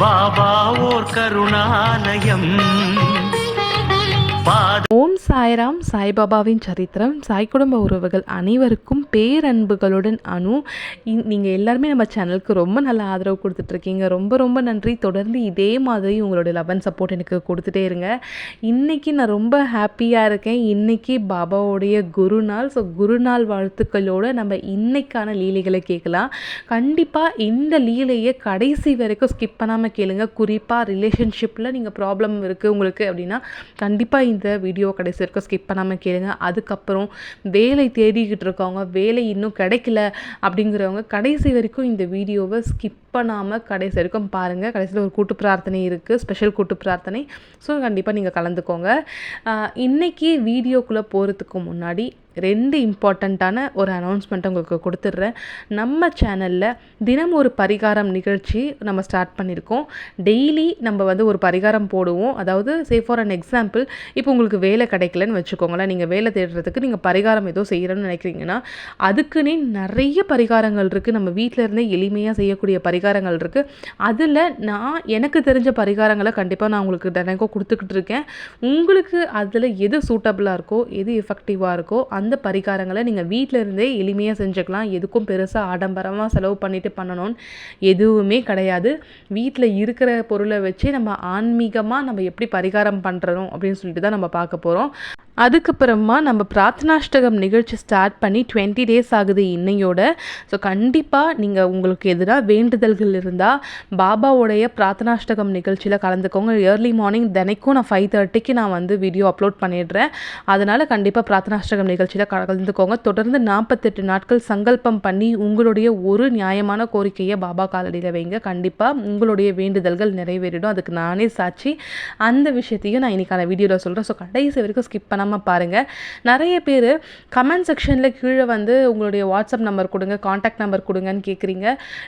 பாபா ஓர் கருணாலயம். ஓம் சாய்ராம். சாய்பாபாவின் சரித்திரம். சாய் குடும்ப உறவுகள் அனைவருக்கும் பேரன்புகளுடன் அனு. நீங்கள் எல்லாருமே நம்ம சேனலுக்கு ரொம்ப நல்ல ஆதரவு கொடுத்துட்ருக்கீங்க. ரொம்ப ரொம்ப நன்றி. தொடர்ந்து இதே மாதிரி உங்களோட லவ் அண்ட் சப்போர்ட் எனக்கு கொடுத்துட்டே இருங்க. இன்றைக்கி நான் ரொம்ப ஹாப்பியாக இருக்கேன். இன்றைக்கி பாபாவோடைய குருநாள். ஸோ குருநாள் வாழ்த்துக்களோடு நம்ம இன்றைக்கான லீலைகளை கேட்கலாம். கண்டிப்பாக இந்த லீலையை கடைசி வரைக்கும் ஸ்கிப் பண்ணாமல் கேளுங்க. குறிப்பாக ரிலேஷன்ஷிப்பில் நீங்கள் ப்ராப்ளம் இருக்குது உங்களுக்கு அப்படின்னா கண்டிப்பாக இந்த வீடியோ கடைசி வரைக்கும் ஸ்கிப் பண்ணாமல் கேளுங்க. அதுக்கப்புறம் வேலை தேடிக்கிட்டு இருக்கவங்க, வேலை இன்னும் கிடைக்கல அப்படிங்கிறவங்க கடைசி வரைக்கும் இந்த வீடியோவை ஸ்கிப் பண்ணாமல் கடைசி வரைக்கும் பாருங்கள். கடைசியில் ஒரு கூட்டு பிரார்த்தனை இருக்குது, ஸ்பெஷல் கூட்டு பிரார்த்தனை. ஸோ கண்டிப்பாக நீங்கள் கலந்துக்கோங்க. இன்றைக்கி வீடியோக்குள்ளே போகிறதுக்கு முன்னாடி 2 இம்பார்ட்டண்ட்டான ஒரு அனௌன்ஸ்மெண்ட்டை உங்களுக்கு கொடுத்துட்றேன். நம்ம சேனலில் தினம் ஒரு பரிகாரம் நிகழ்ச்சி நம்ம ஸ்டார்ட் பண்ணியிருக்கோம். டெய்லி நம்ம வந்து ஒரு பரிகாரம் போடுவோம். அதாவது ஃபார் அன் எக்ஸாம்பிள், இப்போ உங்களுக்கு வேலை கிடைக்கலன்னு வச்சுக்கோங்களேன். நீங்கள் வேலை தேடுறதுக்கு நீங்கள் பரிகாரம் ஏதோ செய்கிறேன்னு நினைக்கிறீங்கன்னா அதுக்குன்னே நிறைய பரிகாரங்கள் இருக்குது. நம்ம வீட்டில் இருந்தே எளிமையாக செய்யக்கூடிய பரிகாரங்கள் இருக்குது. அதில் நான் எனக்கு தெரிஞ்ச பரிகாரங்களை கண்டிப்பாக நான் உங்களுக்கு தினைக்கும் கொடுத்துக்கிட்டு இருக்கேன். உங்களுக்கு அதில் எது சூட்டபிளாக இருக்கோ, எது எஃபெக்டிவாக இருக்கோ அந்த பரிகாரங்களை நீங்கள் வீட்டில் இருந்தே எளிமையாக செஞ்சுக்கலாம். எதுக்கும் பெருசாக ஆடம்பரமாக செலவு பண்ணிட்டு பண்ணணும்னு எதுவுமே கிடையாது. வீட்டில் இருக்கிற பொருளை வச்சு நம்ம ஆன்மீகமாக நம்ம எப்படி பரிகாரம் பண்ணுறோம் அப்படின்னு சொல்லிட்டு தான் நம்ம பார்க்க போகிறோம். அதுக்கப்புறமா நம்ம பிரார்த்தனாஷ்டகம் நிகழ்ச்சி ஸ்டார்ட் பண்ணி 20 days ஆகுது இன்னையோட. ஸோ கண்டிப்பாக நீங்கள் உங்களுக்கு எதிராக வேண்டுதல்கள் இருந்தால் பாபாவோடைய பிரார்த்தனாஷ்டகம் நிகழ்ச்சியில் கலந்துக்கோங்க. ஏர்லி மார்னிங் தினைக்கும் நான் 5:30க்கு நான் வந்து வீடியோ அப்லோட் பண்ணிடுறேன். அதனால் கண்டிப்பாக பிரார்த்தனாஷ்டகம் நிகழ்ச்சியில் கலந்துக்கோங்க. தொடர்ந்து 48 நாட்கள் சங்கல்பம் பண்ணி உங்களுடைய ஒரு நியாயமான கோரிக்கையை பாபா காலடியில் வைங்க. கண்டிப்பாக உங்களுடைய வேண்டுதல்கள் நிறைவேறிடும். அதுக்கு நானே சாட்சி. அந்த விஷயத்தையும் நான் இன்னைக்கான வீடியோவில் சொல்கிறேன். ஸோ கடைசி வரைக்கும் ஸ்கிப் பண்ண பாருங்கள். நிறைய பேர் கமெண்ட் செக்ஷனில் கீழே வந்து உங்களுடைய வாட்ஸ்அப் நம்பர் கொடுங்க, காண்டாக்ட் நம்பர் கொடுங்கன்னு கேட்குறீங்க.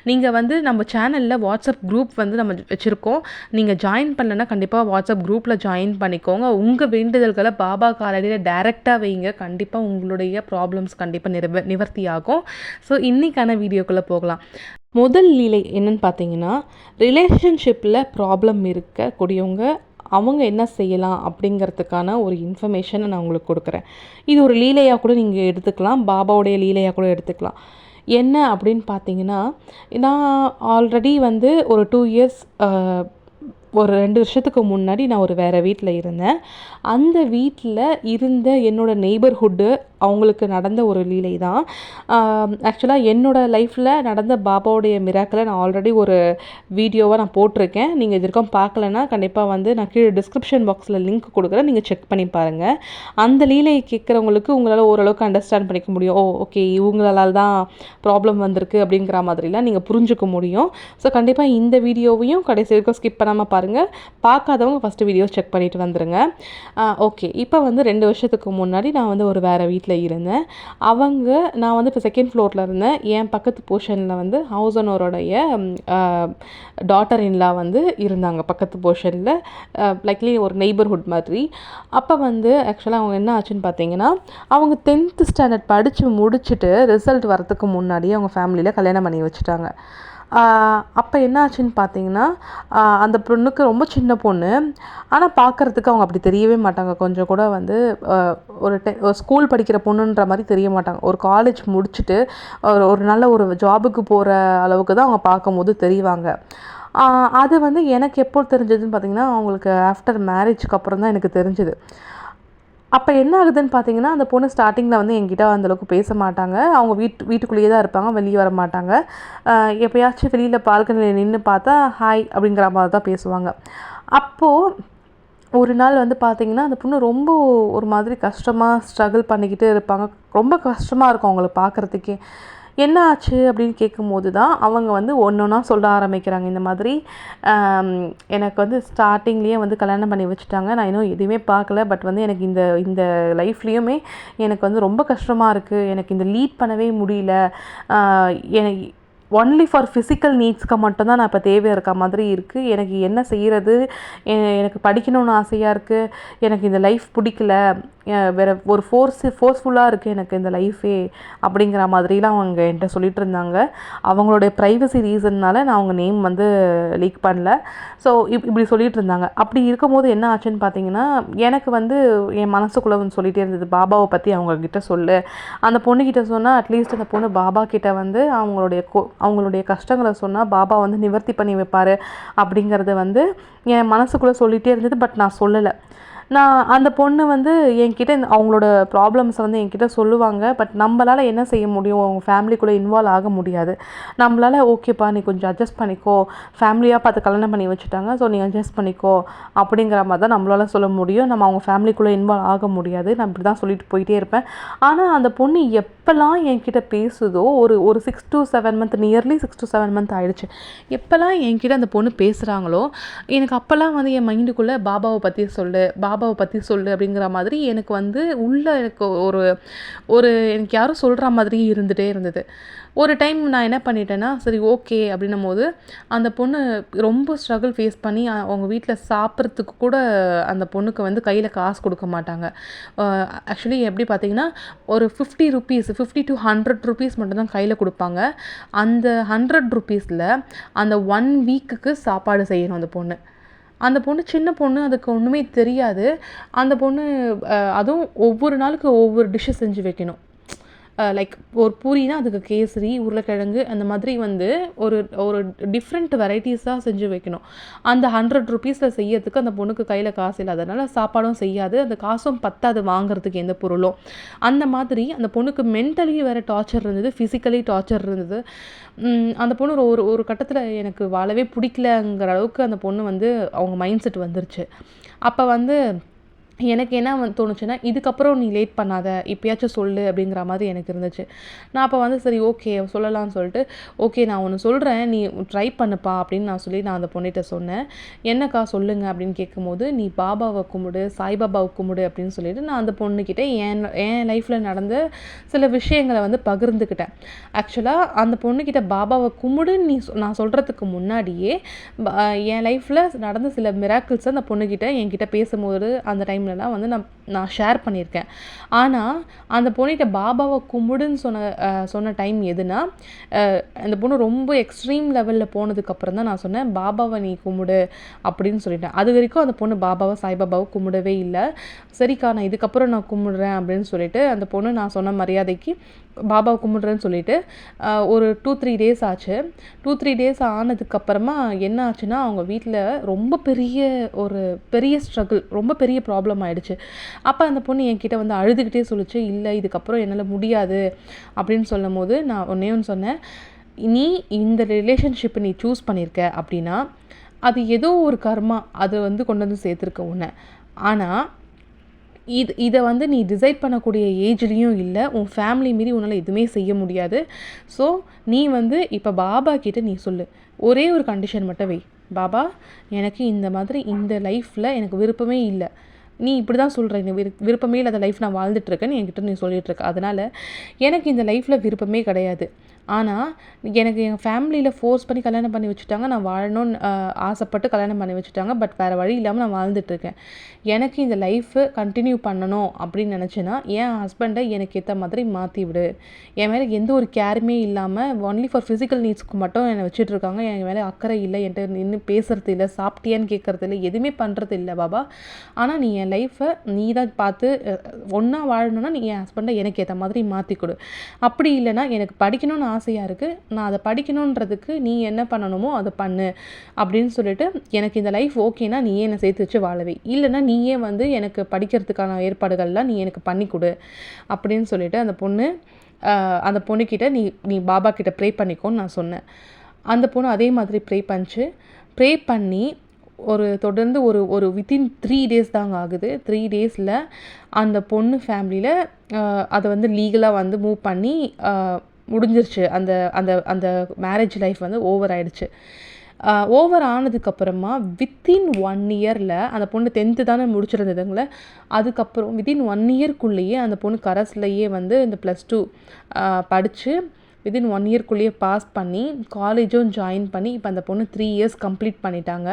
நீங்கள் வந்து நம்ம சேனலில் வாட்ஸ்அப் குரூப் வந்து நம்ம வச்சுருக்கோம். நீங்கள் ஜாயின் பண்ணலைன்னா கண்டிப்பாக வாட்ஸ்அப் குரூப்பில் ஜாயின் பண்ணிக்கோங்க. உங்கள் வேண்டுதல்களை பாபா காலடியில் டைரெக்டாக வைங்க. கண்டிப்பாக உங்களுடைய ப்ராப்ளம்ஸ் கண்டிப்பாக நிவர்த்தி ஆகும். ஸோ இன்றைக்கான வீடியோக்குள்ளே போகலாம். முதல் லீலை என்னன்னு பார்த்தீங்கன்னா, ரிலேஷன்ஷிப்பில் ப்ராப்ளம் இருக்கக்கூடியவங்க அவங்க என்ன செய்யலாம் அப்படிங்கிறதுக்கான ஒரு இன்ஃபர்மேஷனை நான் உங்களுக்கு கொடுக்குறேன். இது ஒரு லீலையாக கூட நீங்கள் எடுத்துக்கலாம், பாபாவுடைய லீலையாக கூட எடுத்துக்கலாம். என்ன அப்படின்னு பார்த்தீங்கன்னா, நான் ஆல்ரெடி வந்து ஒரு 2 years ஒரு 2 வருஷத்துக்கு முன்னாடி நான் ஒரு வேறு வீட்டில் இருந்தேன். அந்த வீட்டில் இருந்த என்னோடய நெய்பர்ஹுட்டு அவங்களுக்கு நடந்த ஒரு லீலை தான். ஆக்சுவலாக என்னோடய லைஃப்பில் நடந்த பாபாவுடைய மிராக்களை நான் ஆல்ரெடி ஒரு வீடியோவாக நான் போட்டிருக்கேன். நீங்கள் இது வரைக்கும் பார்க்கலன்னா கண்டிப்பாக வந்து நான் கீழே டிஸ்கிரிப்ஷன் பாக்ஸில் லிங்க் கொடுக்குறேன், நீங்கள் செக் பண்ணி பாருங்கள். அந்த லீலையை கேட்குறவங்களுக்கு உங்களால் ஓரளவுக்கு அண்டர்ஸ்டாண்ட் பண்ணிக்க முடியும். ஓகே இவங்களால தான் ப்ராப்ளம் வந்திருக்கு அப்படிங்கிற மாதிரிலாம் நீங்கள் புரிஞ்சுக்க முடியும். ஸோ கண்டிப்பாக இந்த வீடியோவையும் கடைசி வரைக்கும் ஸ்கிப் பண்ணாமல் பாருங்கள். பார்க்காதவங்க ஃபஸ்ட்டு வீடியோ செக் பண்ணிவிட்டு வந்துடுங்க. ஓகே, இப்போ வந்து 2 வருஷத்துக்கு முன்னாடி நான் வந்து ஒரு வேறு வீட்டில் இருந்தேன். நான் வந்து இப்போ 2nd floorல இருந்தேன். என் பக்கத்து போர்ஷனில் வந்து ஹவுஸ் ஓனரோடைய டாட்டர் இன்லா வந்து இருந்தாங்க பக்கத்து போர்ஷனில், லைக்லி ஒரு நெய்பர்ஹுட் மாதிரி. அப்போ வந்து ஆக்சுவலாக அவங்க என்ன ஆச்சுன்னு பார்த்தீங்கன்னா, அவங்க 10th standard படித்து முடிச்சுட்டு ரிசல்ட் வரத்துக்கு முன்னாடியே அவங்க ஃபேமிலியில் கல்யாணம் பண்ணி வச்சுட்டாங்க. அப்போ என்ன ஆச்சுன்னு பார்த்தீங்கன்னா, அந்த பொண்ணுக்கு ரொம்ப சின்ன பொண்ணு. ஆனால் பார்க்குறதுக்கு அவங்க அப்படி தெரியவே மாட்டாங்க. கொஞ்சம் கூட வந்து ஒரு ஸ்கூல் படிக்கிற பொண்ணுன்ற மாதிரி தெரிய மாட்டாங்க. ஒரு காலேஜ் முடிச்சுட்டு ஒரு நல்ல ஒரு ஜாபுக்கு போகிற அளவுக்கு தான் அவங்க பார்க்கும்போது தெரிவாங்க. அது வந்து எனக்கு எப்போ தெரிஞ்சதுன்னு பார்த்தீங்கன்னா, அவங்களுக்கு ஆஃப்டர் மேரேஜ்க்கு அப்புறம் தான் எனக்கு தெரிஞ்சுது. அப்போ என்ன ஆகுதுன்னு பார்த்தீங்கன்னா, அந்த பொண்ணு ஸ்டார்டிங்கில் வந்து என்கிட்ட அந்தளவுக்கு பேச மாட்டாங்க. அவங்க வீட்டுக்குள்ளேயே தான் இருப்பாங்க, வெளியே வர மாட்டாங்க. எப்போயாச்சும் வெளியில் பால்கனியில் நின்று பார்த்தா ஹாய் அப்படிங்கிற மாதிரி தான் பேசுவாங்க. அப்போது ஒரு நாள் வந்து பார்த்திங்கன்னா, அந்த பொண்ணு ரொம்ப ஒரு மாதிரி கஷ்டமாக ஸ்ட்ரகிள் பண்ணிக்கிட்டு இருப்பாங்க. ரொம்ப கஷ்டமாக இருக்கும் அவங்கள பார்க்குறதுக்கே. என்ன ஆச்சு அப்படின்னு கேட்கும்போது தான் அவங்க வந்து ஒன்றா சொல்ல ஆரம்பிக்கிறாங்க. இந்த மாதிரி எனக்கு வந்து ஸ்டார்டிங்லேயே வந்து கல்யாணம் பண்ணி வச்சுட்டாங்க. நான் இன்னும் எதுவுமே பார்க்கல. பட் வந்து எனக்கு இந்த லைஃப்லேயுமே எனக்கு வந்து ரொம்ப கஷ்டமாக இருக்குது. எனக்கு இந்த லீட் பண்ணவே முடியல. எனக்கு ஒன்லி ஃபார் ஃபிசிக்கல் நீட்ஸ்க்கு மட்டும்தான் நான் இப்போ தேவை இருக்க மாதிரி இருக்குது. எனக்கு என்ன செய்கிறது, எனக்கு படிக்கணும்னு ஆசையாக இருக்குது, எனக்கு இந்த லைஃப் பிடிக்கல, வேறு ஒரு ஃபோர்ஸ்ஃபுல்லாக இருக்குது எனக்கு இந்த லைஃபே அப்படிங்கிற மாதிரிலாம் அவங்க என்கிட்ட சொல்லிகிட்டு இருந்தாங்க. அவங்களுடைய ப்ரைவசி ரீசன்னால் நான் அவங்க நேம் வந்து லீக் பண்ணல. ஸோ இப்படி சொல்லிகிட்டு இருந்தாங்க. அப்படி இருக்கும்போது என்ன ஆச்சுன்னு பார்த்தீங்கன்னா, எனக்கு வந்து என் மனசுக்குள்ளே வந்து சொல்லிகிட்டே இருந்தது, பாபாவை பற்றி அவங்கக்கிட்ட சொல்லு. அந்த பொண்ணுக்கிட்ட சொன்னால் அட்லீஸ்ட் அந்த பொண்ணு பாபா கிட்ட வந்து அவங்களுடைய கஷ்டங்களை சொன்னால் பாபா வந்து நிவர்த்தி பண்ணி வைப்பார் அப்படிங்கிறது வந்து என் மனசுக்குள்ளே சொல்லிகிட்டே இருந்தது. பட் நான் சொல்லலை. அந்த பொண்ணு வந்து என்கிட்ட அவங்களோட ப்ராப்ளம்ஸை வந்து என்கிட்ட சொல்லுவாங்க. பட் நம்மளால் என்ன செய்ய முடியும், அவங்க ஃபேமிலிக்குள்ளே இன்வால்வ் ஆக முடியாது. நம்மளால் ஓகேப்பா நீ கொஞ்சம் அட்ஜஸ்ட் பண்ணிக்கோ, ஃபேமிலியாக பார்த்து கல்யாணம் பண்ணி வச்சுட்டாங்க, ஸோ நீ அட்ஜஸ்ட் பண்ணிக்கோ அப்படிங்கிற மாதிரி தான் நம்மளால் சொல்ல முடியும். நம்ம அவங்க ஃபேமிலிக்குள்ளே இன்வால்வ் ஆக முடியாது. நான் இப்படி தான் சொல்லிட்டு போயிட்டே இருப்பேன். ஆனால் அந்த பொண்ணு எப்போல்லாம் என்கிட்ட பேசுதோ, ஒரு 6 to 7 month, nearly 6 to 7 month ஆகிடுச்சு, எப்போல்லாம் என்கிட்ட அந்த பொண்ணு பேசுகிறாங்களோ எனக்கு அப்போல்லாம் வந்து என் மைண்டுக்குள்ளே பாபாவை பற்றி சொல்லு அப்படிங்கிற மாதிரி எனக்கு வந்து எனக்கு எனக்கு யாரும் சொல்கிற மாதிரி இருந்துகிட்டே இருந்தது. ஒரு டைம் நான் என்ன பண்ணிட்டேன்னா, சரி ஓகே அப்படின்னும் போது அந்த பொண்ணு ரொம்ப ஸ்ட்ரகிள் ஃபேஸ் பண்ணி அவங்க வீட்டில் சாப்பிட்றதுக்கு கூட அந்த பொண்ணுக்கு வந்து கையில் காசு கொடுக்க மாட்டாங்க. ஆக்சுவலி எப்படி பார்த்தீங்கன்னா, ஒரு 50 to 100 rupees மட்டும்தான் கையில் கொடுப்பாங்க. அந்த 100 rupeesல அந்த 1 வீக்குக்கு சாப்பாடு செய்யணும் அந்த பொண்ணு சின்ன பொண்ணு, அதுக்கு ஒன்றுமே தெரியாது. அந்த பொண்ணு அதுவும் ஒவ்வொரு நாளுக்கு ஒவ்வொரு டிஷ்ஷு செஞ்சு வைக்கணும். லைக் ஒரு பூரினா அதுக்கு கேசரி, உருளைக்கிழங்கு அந்த மாதிரி வந்து ஒரு டிஃப்ரெண்ட் வெரைட்டிஸாக செஞ்சு வைக்கணும். அந்த 100 rupeesல செய்யறதுக்கு அந்த பொண்ணுக்கு கையில் காசு இல்லாதனால சாப்பாடும் செய்யாது, அந்த காசும் பத்தாது வாங்குறதுக்கு எந்த பொருளும். அந்த மாதிரி அந்த பொண்ணுக்கு மென்டலி வேறு டார்ச்சர் இருந்தது, ஃபிசிக்கலி டார்ச்சர் இருந்தது. அந்த பொண்ணு ஒரு கட்டத்தில் எனக்கு வாழவே பிடிக்கலங்கிற அளவுக்கு அந்த பொண்ணு வந்து அவங்க மைண்ட் செட் வந்துருச்சு. அப்போ வந்து எனக்கு என்ன தோணுச்சுன்னா, இதுக்கப்புறம் நீ லேட் பண்ணாத, இப்போயாச்சும் சொல்லு அப்படிங்கிற மாதிரி எனக்கு இருந்துச்சு. நான் அப்போ வந்து சரி ஓகே சொல்லலாம்னு சொல்லிட்டு, ஓகே நான் ஒன்று சொல்கிறேன், நீ ட்ரை பண்ணுப்பா அப்படின்னு நான் அந்த பொண்ணிட்ட சொன்னேன். என்னக்கா சொல்லுங்க அப்படின்னு கேட்கும்போது, நீ பாபாவை கும்பிடு, சாய்பாபாவை கும்பிடு அப்படின்னு சொல்லிட்டு நான் அந்த பொண்ணுக்கிட்ட என் லைஃப்பில் நடந்த சில விஷயங்களை வந்து பகிர்ந்துக்கிட்டேன். ஆக்சுவலாக அந்த பொண்ணுக்கிட்ட பாபாவை கும்பிடுன்னு நான் சொல்கிறதுக்கு முன்னாடியே என் லைஃப்பில் நடந்த சில மிராக்கிள்ஸை அந்த பொண்ணுக்கிட்ட என்கிட்ட பேசும்போது அந்த டைம்லலாம் வந்து நான் ஷேர் பண்ணியிருக்கேன். ஆனால் அந்த பொண்ணிட்ட பாபாவை கும்பிடுன்னு சொன்ன டைம் எதுனா, அந்த பொண்ணு ரொம்ப எக்ஸ்ட்ரீம் லெவலில் போனதுக்கப்புறம் தான் நான் சொன்னேன், பாபாவை நீ கும்பிடு அப்படின்னு சொல்லிட்டேன். அது வரைக்கும் அந்த பொண்ணு சாய்பாபாவை கும்பிடவே இல்லை. சரிக்கா நான் இதுக்கப்புறம் நான் கும்பிடுறேன் அப்படின்னு சொல்லிட்டு அந்த பொண்ணு நான் சொன்ன மரியாதைக்கு பாபாவை கும்பிடுறேன்னு சொல்லிட்டு ஒரு 2-3 days ஆச்சு. 2-3 days ஆனதுக்கப்புறமா என்ன ஆச்சுன்னா, அவங்க வீட்டில் ரொம்ப பெரிய ஸ்ட்ரகிள், ரொம்ப பெரிய ப்ராப்ளம் ஆகிடுச்சு. அப்போ அந்த பொண்ணு என்கிட்ட வந்து அழுதுகிட்டே சொல்லிச்சு, இல்லை இதுக்கப்புறம் என்னால் முடியாது அப்படின்னு சொல்லும் போது நான் ஒன்றே ஒன்று சொன்னேன், நீ இந்த ரிலேஷன்ஷிப்பை நீ சூஸ் பண்ணியிருக்க அப்படின்னா அது ஏதோ ஒரு கர்மா அது வந்து கொண்டு வந்து சேர்த்துருக்க உன்னை. ஆனால் இதை வந்து நீ டிசைட் பண்ணக்கூடிய ஏஜ்லேயும் இல்லை, உன் ஃபேமிலி மீறி உன்னால் எதுவுமே செய்ய முடியாது. ஸோ நீ வந்து இப்போ பாபா கிட்ட நீ சொல்லு, ஒரே ஒரு கண்டிஷன் மட்டும் வை, பாபா எனக்கு இந்த மாதிரி இந்த லைஃப்பில் எனக்கு விருப்பமே இல்லை, நீ இப்படி தான் சொல்கிற, இந்த விருப்பமே இல்லாத லைஃப் நான் வாழ்ந்துட்டுருக்கேன்னு என்கிட்ட நீ சொல்லிகிட்ருக்க, அதனால் எனக்கு இந்த லைஃப்பில் விருப்பமே கிடையாது. ஆனால் எனக்கு எங்கள் ஃபேமிலியில் ஃபோர்ஸ் பண்ணி கல்யாணம் பண்ணி வச்சுட்டாங்க, நான் வாழணும்னு ஆசைப்பட்டு கல்யாணம் பண்ணி வச்சுட்டாங்க. பட் வேறு வழி இல்லாமல் நான் வாழ்ந்துட்டுருக்கேன். எனக்கு இந்த லைஃபு கண்டினியூ பண்ணணும் அப்படின்னு நினச்சேன்னா என் ஹஸ்பண்டை எனக்கு ஏற்ற மாதிரி மாற்றி விடு. என் மேலே எந்த ஒரு கேருமே இல்லாமல் ஒன்லி ஃபார் ஃபிசிக்கல் நீட்ஸ்க்கு மட்டும் என்னை வச்சுட்ருக்காங்க. என் மேலே அக்கறை இல்லை, என்கிட்ட நின்று பேசுறது இல்லை, சாப்பிட்டியான்னு கேட்குறது இல்லை, எதுவுமே பண்ணுறது இல்லை பாபா. ஆனால் நீ என் லைஃப்பை நீ தான் பார்த்து ஒன்றா வாழணுன்னா நீ என் ஹஸ்பண்டை எனக்கு ஏற்ற மாதிரி மாற்றி கொடு. அப்படி இல்லைனா எனக்கு படிக்கணும்னு ஆசையாக இருக்குது, நான் அதை படிக்கணுன்றதுக்கு நீ என்ன பண்ணணுமோ அதை பண்ணு அப்படின்னு சொல்லிட்டு, எனக்கு இந்த லைஃப் ஓகேனா நீயே என்னை சேர்த்து வச்சு வாழவே, இல்லைனா நீயே வந்து எனக்கு படிக்கிறதுக்கான ஏற்பாடுகள்லாம் நீ எனக்கு பண்ணி கொடு அப்படின்னு சொல்லிட்டு அந்த பொண்ணுக்கிட்ட நீ பாபா கிட்ட ப்ரே பண்ணிக்கோன்னு நான் சொன்னேன். அந்த பொண்ணு அதே மாதிரி ப்ரே பண்ணி தொடர்ந்து ஒரு வித்தின் 3 days தாங்க ஆகுது. 3 daysல அந்த பொண்ணு ஃபேமிலியில் அதை வந்து லீகலாக வந்து மூவ் பண்ணி முடிஞ்சிருச்சு. அந்த அந்த அந்த மேரேஜ் லைஃப் வந்து ஓவர் ஆயிடுச்சு. ஓவர் ஆனதுக்கப்புறமா வித்தின் 1 yearல அந்த பொண்ணு 10th தானே முடிச்சிருந்ததுங்களே, அதுக்கப்புறம் வித்தின் 1 yearக்குள்ளேயே அந்த பொண்ணு கரஸ்லையே வந்து இந்த +2 படித்து வித்தின் 1 இயர்க்குள்ளேயே பாஸ் பண்ணி காலேஜும் ஜாயின் பண்ணி இப்போ அந்த பொண்ணு 3 இயர்ஸ் கம்ப்ளீட் பண்ணிட்டாங்க.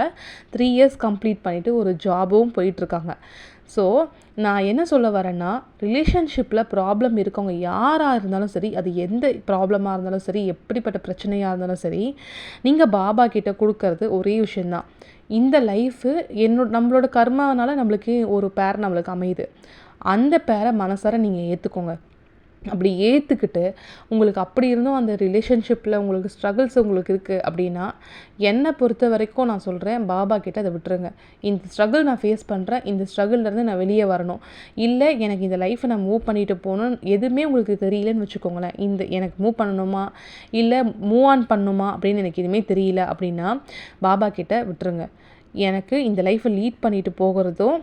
3 இயர்ஸ் கம்ப்ளீட் பண்ணிவிட்டு ஒரு ஜாபும் போயிட்டுருக்காங்க. ஸோ நான் என்ன சொல்ல வரேன்னா, ரிலேஷன்ஷிப்பில் ப்ராப்ளம் இருக்கவங்க யாராக இருந்தாலும் சரி, அது எந்த ப்ராப்ளமாக இருந்தாலும் சரி, எப்படிப்பட்ட பிரச்சனையாக இருந்தாலும் சரி, நீங்கள் பாபா கிட்ட கொடுக்கறது ஒரே விஷயந்தான். இந்த லைஃபு நம்மளோட கர்மாவனால நம்மளுக்கு ஒரு பேர் நம்மளுக்கு அமையுது. அந்த பேரை மனசார நீங்கள் ஏற்றுக்கோங்க. அப்படி ஏற்றுக்கிட்டு உங்களுக்கு அப்படி இருந்தும் அந்த ரிலேஷன்ஷிப்பில் உங்களுக்கு ஸ்ட்ரகிள்ஸ் உங்களுக்கு இருக்குது அப்படின்னா, என்னை பொறுத்த வரைக்கும் நான் சொல்கிறேன், பாபா கிட்ட அதை விட்டுருங்க. இந்த ஸ்ட்ரகிள் நான் ஃபேஸ் பண்ணுறேன், இந்த ஸ்ட்ரகிள்லேருந்து நான் வெளியே வரணும், இல்லை எனக்கு இந்த லைஃப்பை நான் மூவ் பண்ணிட்டு போகணும், எதுவுமே உங்களுக்கு தெரியலன்னு வச்சுக்கோங்களேன். எனக்கு மூவ் பண்ணணுமா இல்லை மூவ் ஆன் பண்ணணுமா அப்படின்னு எனக்கு எதுவுமே தெரியல அப்படின்னா, பாபா கிட்ட விட்டுருங்க. எனக்கு இந்த லைஃப்பை லீட் பண்ணிட்டு போகிறதும்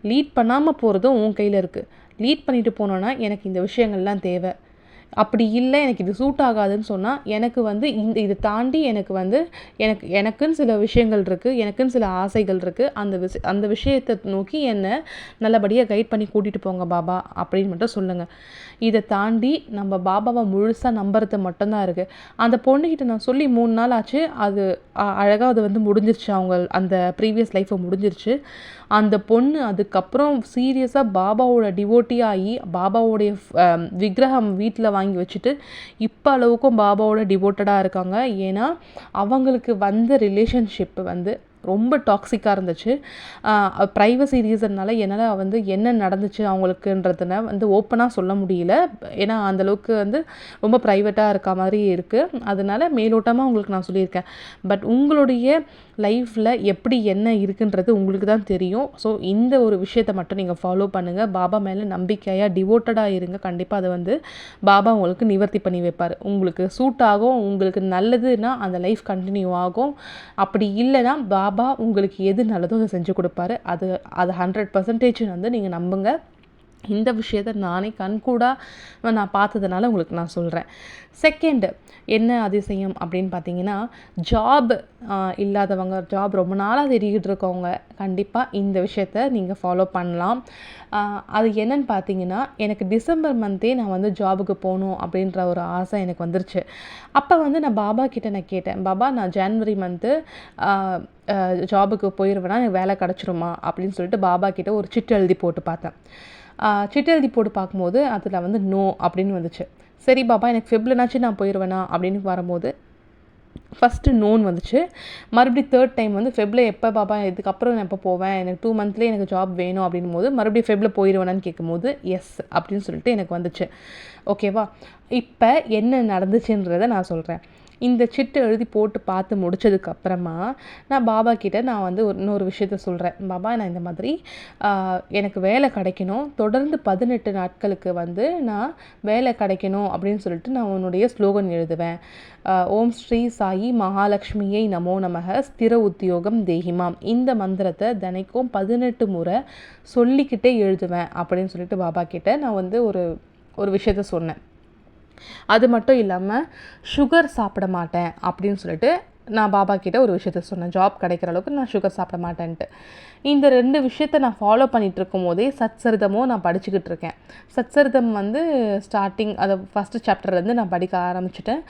லீட் பண்ணாமல் போகிறதும் உன் கையில் இருக்குது. லீட் பண்ணிட்டு போனோன்னா எனக்கு இந்த விஷயங்கள்லாம் தேவை. அப்படி இல்லை எனக்கு இது சூட் ஆகாதுன்னு சொன்னால், எனக்கு வந்து இதை தாண்டி எனக்கு வந்து எனக்குன்னு சில விஷயங்கள் இருக்குது, எனக்குன்னு சில ஆசைகள் இருக்குது. அந்த விஷயத்தை நோக்கி என்னை நல்லபடியாக கைட் பண்ணி கூட்டிகிட்டு போங்க பாபா அப்படின்னு மட்டும் சொல்லுங்கள். இதை தாண்டி நம்ம பாபாவை முழுசாக நம்புறது மட்டும்தான் இருக்குது. அந்த பொண்ணுக்கிட்ட நான் சொல்லி 3 நாள் ஆச்சு. அது அழகாக அது வந்து முடிஞ்சிருச்சு. அந்த ப்ரீவியஸ் லைஃப்பை முடிஞ்சிருச்சு. அந்த பொண்ணு அதுக்கப்புறம் சீரியஸாக பாபாவோட டிவோட்டி ஆகி பாபாவோடைய விக்கிரகம் வீட்டில் வாங்கி வச்சுட்டு இப்போ அளவுக்கும் பாபாவோட டிவோட்டடாக இருக்காங்க. ஏன்னா அவங்களுக்கு வந்த ரிலேஷன்ஷிப் வந்து ரொம்ப டாக்ஸிக்காக இருந்துச்சு. ப்ரைவசி ரீசன்னால் என்னால் வந்து என்ன நடந்துச்சு அவங்களுக்குன்றதுன வந்து ஓப்பனாக சொல்ல முடியல. ஏன்னா அந்தளவுக்கு வந்து ரொம்ப ப்ரைவேட்டாக இருக்க மாதிரி இருக்குது. அதனால் மேலோட்டமாக உங்களுக்கு நான் சொல்லியிருக்கேன். பட் உங்களுடைய லைஃப்பில் எப்படி என்ன இருக்குன்றது உங்களுக்கு தான் தெரியும். ஸோ இந்த ஒரு விஷயத்தை மட்டும் நீங்கள் ஃபாலோ பண்ணுங்கள். பாபா மேலே நம்பிக்கையாக டிவோட்டடாக இருங்க. கண்டிப்பாக அதை வந்து பாபா உங்களுக்கு நிவர்த்தி பண்ணி வைப்பார். உங்களுக்கு சூட் ஆகும், உங்களுக்கு நல்லதுன்னா அந்த லைஃப் கண்டினியூ ஆகும். அப்படி இல்லைன்னா பாபா உங்களுக்கு எது நல்லதோ அதை செஞ்சு கொடுப்பாரு. அது 100% வந்து நீங்கள் நம்புங்க. இந்த விஷயத்தை நானே கண்கூடாக நான் பார்த்ததுனால உங்களுக்கு நான் சொல்கிறேன். செகண்டு என்ன அதிசயம் அப்படின்னு பார்த்தீங்கன்னா, ஜாப் இல்லாதவங்க, ஜாப் ரொம்ப நாளாக தேடிக்கிட்டு இருக்கவங்க கண்டிப்பாக இந்த விஷயத்த நீங்கள் ஃபாலோ பண்ணலாம். அது என்னன்னு பார்த்தீங்கன்னா, எனக்கு டிசம்பர் மந்த்தே நான் வந்து ஜாபுக்கு போகணும் அப்படின்ற ஒரு ஆசை எனக்கு வந்துருச்சு. அப்போ வந்து நான் பாபா கிட்ட நான் கேட்டேன், பாபா நான் ஜனவரி மந்த்து ஜாபுக்கு போயிடுவேன்னா எனக்கு வேலை கிடச்சிருமா அப்படின்னு சொல்லிட்டு பாபா கிட்ட ஒரு சிட்டு எழுதி போட்டு பார்த்தேன். சிட்டு எழுதி போட்டு பார்க்கும்போது அதில் வந்து நோ அப்படின்னு வந்துச்சு. சரி பாபா எனக்கு ஃபெப்ரவரினாச்சும் நான் போயிடுவேனா அப்படின்னு வரும்போது ஃபஸ்ட்டு நோன்னு வந்துச்சு. மறுபடியும் 3rd டைம் வந்து ஃபெப்ல எப்போ பாபா இதுக்கப்புறம் நான் எப்போ போவேன், எனக்கு 2 மந்த்லேயே எனக்கு ஜாப் வேணும் அப்படின்னும் போது மறுபடியும் ஃபெப்ல போயிடுவேனான்னு கேட்கும்போது எஸ் அப்படின்னு சொல்லிட்டு எனக்கு வந்துச்சு. ஓகேவா, இப்போ என்ன நடந்துச்சுன்றதை நான் சொல்கிறேன். இந்த சிட்டு எழுதி போட்டு பார்த்து முடித்ததுக்கப்புறமா நான் பாபா கிட்ட நான் வந்து இன்னொரு விஷயத்த சொல்கிறேன். பாபா நான் இந்த மாதிரி எனக்கு வேலை கிடைக்கணும், தொடர்ந்து 18 நாட்களுக்கு வந்து நான் வேலை கிடைக்கணும் அப்படின்னு சொல்லிட்டு நான் உன்னுடைய ஸ்லோகன் எழுதுவேன். ஓம் ஸ்ரீ சாயி மகாலட்சுமியை நமோ நமக ஸ்திர உத்தியோகம் தேகிமாம். இந்த மந்திரத்தை தினைக்கும் 18 முறை சொல்லிக்கிட்டே எழுதுவேன் அப்படின்னு சொல்லிட்டு பாபா கிட்ட நான் வந்து ஒரு விஷயத்த சொன்னேன். அது மட்டும் இல்லாமல் சுகர் சாப்பிட மாட்டேன் அப்படின்னு சொல்லிட்டு நான் பாபா கிட்ட ஒரு விஷயத்த சொன்னேன். ஜாப் கிடைக்கிற அளவுக்கு நான் சுகர் சாப்பிட மாட்டேன்ட்டு. இந்த 2 விஷயத்த நான் ஃபாலோ பண்ணிகிட்டு இருக்கும் போதே சத்சரிதமும் நான் படிச்சுக்கிட்டு இருக்கேன். சத்சரிதம் வந்து ஸ்டார்டிங் அதை ஃபஸ்ட்டு சாப்டர்லேருந்து நான் படிக்க ஆரம்பிச்சிட்டேன்.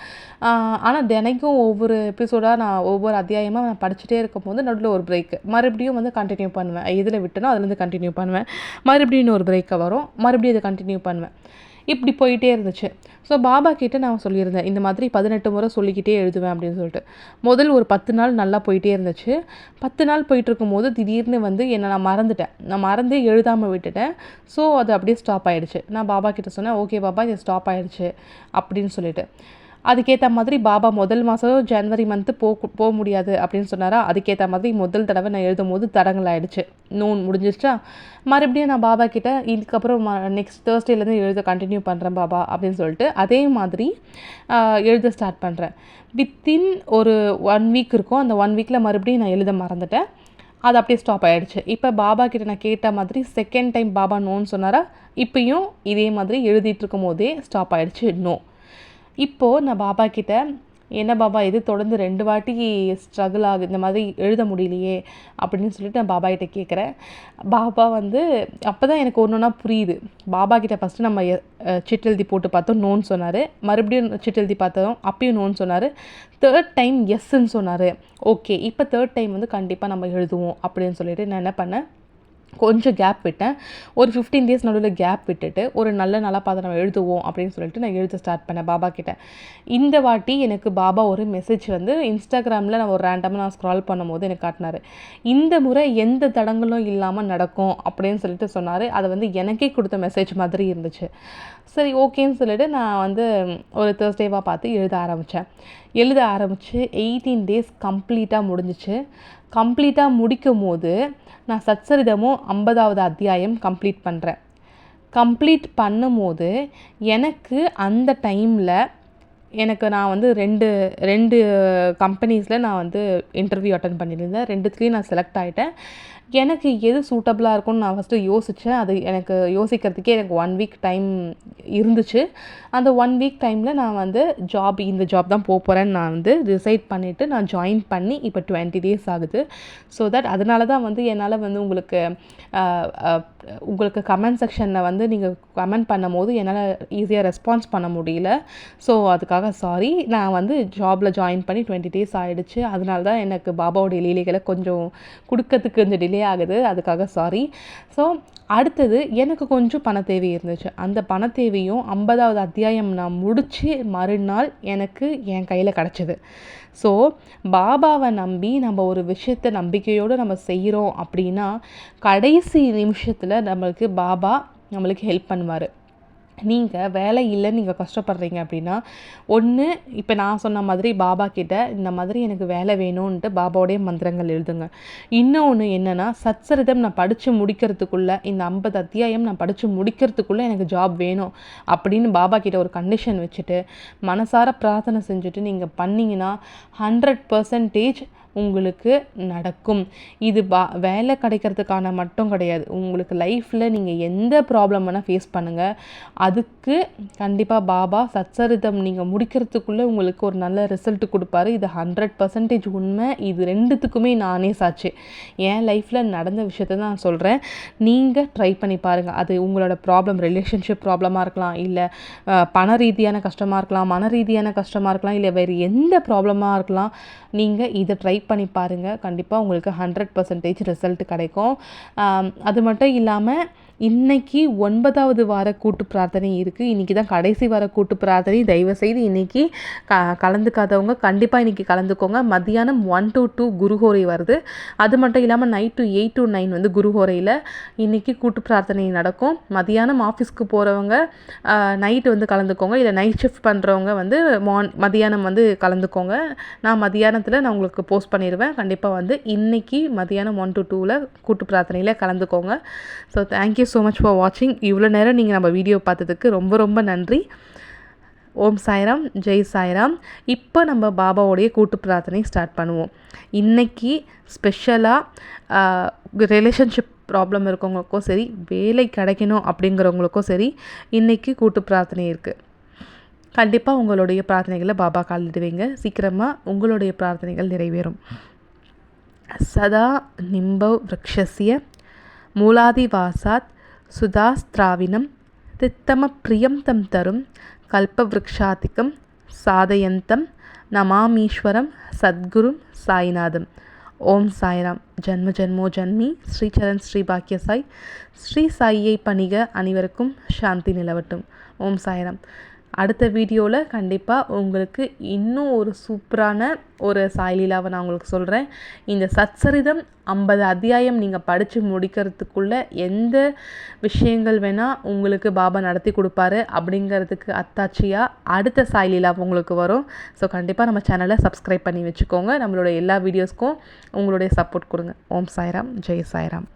ஆனால் தினைக்கும் ஒவ்வொரு எபிசோடாக நான் ஒவ்வொரு அத்தியாயமாக நான் படிச்சுட்டே இருக்கும் போது நடுவில் ஒரு பிரேக்கு, மறுபடியும் வந்து கண்டினியூ பண்ணுவேன். எதில் விட்டனோ அதுலேருந்து கண்டினியூ பண்ணுவேன். மறுபடியும் இன்னொரு பிரேக்கை வரும், மறுபடியும் இதை கண்டினியூ பண்ணுவேன். இப்படி போயிட்டே இருந்துச்சு. ஸோ பாபா கிட்ட நான் சொல்லியிருந்தேன், இந்த மாதிரி 18 முறை சொல்லிக்கிட்டே எழுதுவேன் அப்படின்னு சொல்லிட்டு. முதல் ஒரு 10 நாள் நல்லா போயிட்டே இருந்துச்சு. 10 நாள் போயிட்டுருக்கும் போது திடீர்னு வந்து நான் மறந்துட்டேன். நான் மறந்தே எழுதாமல் விட்டுட்டேன். ஸோ அது அப்படியே ஸ்டாப் ஆகிடுச்சு. நான் பாபா கிட்ட சொன்னேன், ஓகே பாபா இது ஸ்டாப் ஆகிடுச்சு அப்படின்னு சொல்லிட்டு. அதுக்கேற்ற மாதிரி பாபா முதல் மாதம் ஜனவரி மந்த்து போக முடியாது அப்படின்னு சொன்னாரா, அதுக்கேற்ற மாதிரி முதல் தடவை நான் எழுதும் போது தடங்கள் ஆகிடுச்சு. நோன் முடிஞ்சிருச்சா, மறுபடியும் நான் பாபா கிட்ட இதுக்கப்புறம் நெக்ஸ்ட் தேர்ஸ்டேலேருந்து எழுத கண்டினியூ பண்ணுறேன் பாபா அப்படின்னு சொல்லிட்டு அதே மாதிரி எழுத ஸ்டார்ட் பண்ணுறேன். வித்தின் ஒரு 1 வீக் இருக்கும். அந்த 1 வீக்கில் மறுபடியும் நான் எழுத மறந்துட்டேன். அது அப்படியே ஸ்டாப் ஆகிடுச்சு. இப்போ பாபா கிட்ட நான் கேட்ட மாதிரி செகண்ட் டைம் பாபா நோன்னு சொன்னாரா, இப்போயும் இதே மாதிரி எழுதிட்டு இருக்கும் போதே ஸ்டாப் ஆகிடுச்சு நோ. இப்போது நான் பாபா கிட்ட என்ன பாபா இது தொடர்ந்து 2 வாட்டி ஸ்ட்ரகிள் ஆகுது, இந்த மாதிரி எழுத முடியலையே அப்படின்னு சொல்லிட்டு நான் பாபா கிட்ட கேட்குறேன். பாபா வந்து அப்போ தான் எனக்கு ஒன்று ஒன்றா புரியுது. பாபா கிட்ட ஃபஸ்ட்டு நம்ம சிட் எழுதி போட்டு பார்த்தோம், நோன்னு சொன்னார். மறுபடியும் சிட் எழுதி பார்த்தோம், அப்பயும் நோன்னு சொன்னார். 3rd டைம் எஸ்ன்னு சொன்னார். ஓகே, இப்போ 3rd டைம் வந்து கண்டிப்பாக நம்ம எழுதுவோம் அப்படின்னு சொல்லிட்டு நான் என்ன பண்ணேன், கொஞ்சம் கேப் விட்டேன். ஒரு 15 டேஸ் நடுவில் கேப் விட்டுட்டு ஒரு நல்ல நாளாக பார்த்து நம்ம எழுதுவோம் அப்படின்னு சொல்லிட்டு நான் எழுத ஸ்டார்ட் பண்ணேன் பாபா கிட்ட. இந்த வாட்டி எனக்கு பாபா ஒரு மெசேஜ் வந்து இன்ஸ்டாகிராமில் நான் ஒரு ரேண்டமாக நான் ஸ்க்ரால் பண்ணும்போது எனக்கு காட்டினார். இந்த முறை எந்த தடங்களும் இல்லாமல் நடக்கும் அப்படின்னு சொல்லிட்டு சொன்னார். அதை வந்து எனக்கே கொடுத்த மெசேஜ் மாதிரி இருந்துச்சு. சரி ஓகேன்னு சொல்லிட்டு நான் வந்து ஒரு தேர்ஸ்டேவாக பார்த்து எழுத ஆரம்பித்து 18 டேஸ் கம்ப்ளீட்டாக முடிஞ்சிச்சு. கம்ப்ளீட்டாக முடிக்கும் போது நான் சச்சரிதமும் 50வது அத்தியாயம் கம்ப்ளீட் பண்ணுறேன். கம்ப்ளீட் பண்ணும்போது எனக்கு அந்த டைமில் நான் வந்து ரெண்டு கம்பெனிஸில் நான் வந்து இன்டர்வியூ அட்டன் பண்ணியிருந்தேன். 2த்துலேயும் நான் செலக்ட் ஆகிட்டேன். எனக்கு எது சூட்டபுளாக இருக்கும்னு நான் ஃபஸ்ட்டு யோசித்தேன். அது எனக்கு யோசிக்கிறதுக்கே எனக்கு 1 வீக் டைம் இருந்துச்சு. அந்த 1 வீக் டைமில் நான் வந்து இந்த ஜாப் தான் போகிறேன்னு நான் வந்து டிசைட் பண்ணிவிட்டு நான் ஜாயின் பண்ணி இப்போ 20 டேஸ் ஆகுது. ஸோ தட் அதனால தான் வந்து என்னால் வந்து உங்களுக்கு கமெண்ட் செக்ஷனில் வந்து நீங்கள் கமெண்ட் பண்ணும்போது என்னால் ஈஸியாக ரெஸ்பான்ஸ் பண்ண முடியல. ஸோ அதுக்காக சாரி. நான் வந்து ஜாபில் ஜாயின் பண்ணி 20 டேஸ் ஆகிடுச்சு. அதனால தான் எனக்கு பாபாவோடைய லீலைகளை கொஞ்சம் கொடுக்கறதுக்கு கொஞ்சம் டிலே ஆகுது. அதுக்காக சாரி. ஸோ அடுத்தது எனக்கு கொஞ்சம் பண தேவை இருந்துச்சு. அந்த பண தேவையும் 50வது அத்தியாயம் நான் முடித்து மறுநாள் எனக்கு என் கையில் கிடச்சிது. ஸோ பாபாவை நம்பி நம்ம ஒரு விஷயத்தை நம்பிக்கையோடு நம்ம செய்கிறோம் அப்படின்னா கடைசி நிமிஷத்தில் பாபா நம்மளுக்கு ஹெல்ப் பண்ணுவார். நீங்கள் வேலை இல்லைன்னு நீங்கள் கஷ்டப்படுறீங்க அப்படின்னா ஒன்று இப்போ நான் சொன்ன மாதிரி பாபா கிட்ட இந்த மாதிரி எனக்கு வேலை வேணும்ன்ட்டு பாபாவோடைய மந்திரங்கள் எழுதுங்க. இன்னொன்று என்னென்னா சச்சரிதம் நான் படித்து முடிக்கிறதுக்குள்ளே இந்த 50 அத்தியாயம் நான் படித்து முடிக்கிறதுக்குள்ளே எனக்கு ஜாப் வேணும் அப்படின்னு பாபா கிட்ட ஒரு கண்டிஷன் வச்சுட்டு மனசார பிரார்த்தனை செஞ்சுட்டு நீங்கள் பண்ணிங்கன்னா 100% உங்களுக்கு நடக்கும். இது வேலை கிடைக்கிறதுக்கான மட்டும் கிடையாது. உங்களுக்கு லைஃப்பில் நீங்கள் எந்த ப்ராப்ளம் வேணால் ஃபேஸ் பண்ணுங்கள். அதுக்கு கண்டிப்பாக பாபா சச்சரிதம் நீங்கள் முடிக்கிறதுக்குள்ளே உங்களுக்கு ஒரு நல்ல ரிசல்ட் கொடுப்பாரு. இது 100% உண்மை. இது 2த்துக்குமே நானே சாட்சி. என் லைஃப்பில் நடந்த விஷயத்தை தான் நான் சொல்கிறேன். நீங்கள் ட்ரை பண்ணி பாருங்கள். அது உங்களோட ப்ராப்ளம் ரிலேஷன்ஷிப் ப்ராப்ளமாக இருக்கலாம், இல்லை பண ரீதியான கஷ்டமாக இருக்கலாம், மன ரீதியான கஷ்டமாக இருக்கலாம், இல்லை வேறு எந்த ப்ராப்ளமாக இருக்கலாம். நீங்கள் இதை ட்ரை பண்ணி பாருங்கள். கண்டிப்பாக உங்களுக்கு 100% ரிசல்ட் கிடைக்கும். அது மட்டும் இல்லாமல் இன்றைக்கி 9வது வார கூட்டு பிரார்த்தனை இருக்குது. இன்றைக்கி தான் கடைசி வார கூட்டு பிரார்த்தனை. தயவுசெய்து இன்றைக்கி கலந்துக்காதவங்க கண்டிப்பாக இன்றைக்கி கலந்துக்கோங்க. மத்தியானம் 1 to 2 குருஹோரை வருது. அது மட்டும் இல்லாமல் நைட்டு 8 to 9 வந்து குருஹோரையில் இன்றைக்கி கூட்டு பிரார்த்தனை நடக்கும். மதியானம் ஆஃபீஸ்க்கு போகிறவங்க நைட்டு வந்து கலந்துக்கோங்க. இல்லை நைட் ஷிஃப்ட் பண்ணுறவங்க வந்து மதியானம் வந்து கலந்துக்கோங்க. நான் மதியானத்தில் நான் உங்களுக்கு போஸ்ட் பண்ணிடுவேன். கண்டிப்பாக வந்து இன்றைக்கி மதியானம் 1 to 2 கூட்டு பிரார்த்தனையில் கலந்துக்கோங்க. So thank you so much for வாட்சிங். இவ்வளோ நேரம் நீங்கள் நம்ம வீடியோ பார்த்ததுக்கு ரொம்ப ரொம்ப நன்றி. ஓம் சாய்ராம், ஜெய் சாய்ராம். இப்போ நம்ம பாபாவோடைய கூட்டு பிரார்த்தனை ஸ்டார்ட் பண்ணுவோம். இன்றைக்கி ஸ்பெஷலாக ரிலேஷன்ஷிப் ப்ராப்ளம் இருக்கவங்களுக்கும் சரி, வேலை கிடைக்கணும் அப்படிங்கிறவங்களுக்கும் சரி, இன்றைக்கி கூட்டு பிரார்த்தனை இருக்குது. கண்டிப்பாக உங்களுடைய பிரார்த்தனைகளை பாபா காலிடுவீங்க. சீக்கிரமாக உங்களுடைய பிரார்த்தனைகள் நிறைவேறும். சதா நிம்பவ் விரக்ஷஸ்ய மூலாதிவாசாத் சுதாஸ்திராவினம் தித்தம பிரியம் தம் தரும் கல்பவ்ருக்ஷாதிக்கம் சாதயந்தம் நமாமீஸ்வரம் சத்குரும் சாய்நாதம். ஓம் சாய்ராம். ஜன்ம ஜன்மோ ஜன்மி ஸ்ரீசரண் ஸ்ரீ பாக்கிய சாய். ஸ்ரீ சாயியை பணிக அனைவருக்கும் சாந்தி நிலவட்டும். ஓம் சாய்ராம். அடுத்த வீடியோவில் கண்டிப்பாக உங்களுக்கு இன்னும் ஒரு சூப்பரான ஒரு சாய்லீலாவை நான் உங்களுக்கு சொல்கிறேன். இந்த சச்சரிதம் 50 அத்தியாயம் நீங்கள் படித்து முடிக்கிறதுக்குள்ளே எந்த விஷயங்கள் வேணால் உங்களுக்கு பாபா நடத்தி கொடுப்பாரு அப்படிங்கிறதுக்கு அத்தாட்சியாக அடுத்த சாய்லீலா உங்களுக்கு வரும். ஸோ கண்டிப்பாக நம்ம சேனலை சப்ஸ்கிரைப் பண்ணி வச்சுக்கோங்க. நம்மளோட எல்லா வீடியோஸ்க்கும் உங்களுடைய சப்போர்ட் கொடுங்க. ஓம் சாய்ராம், ஜெய் சாய்ராம்.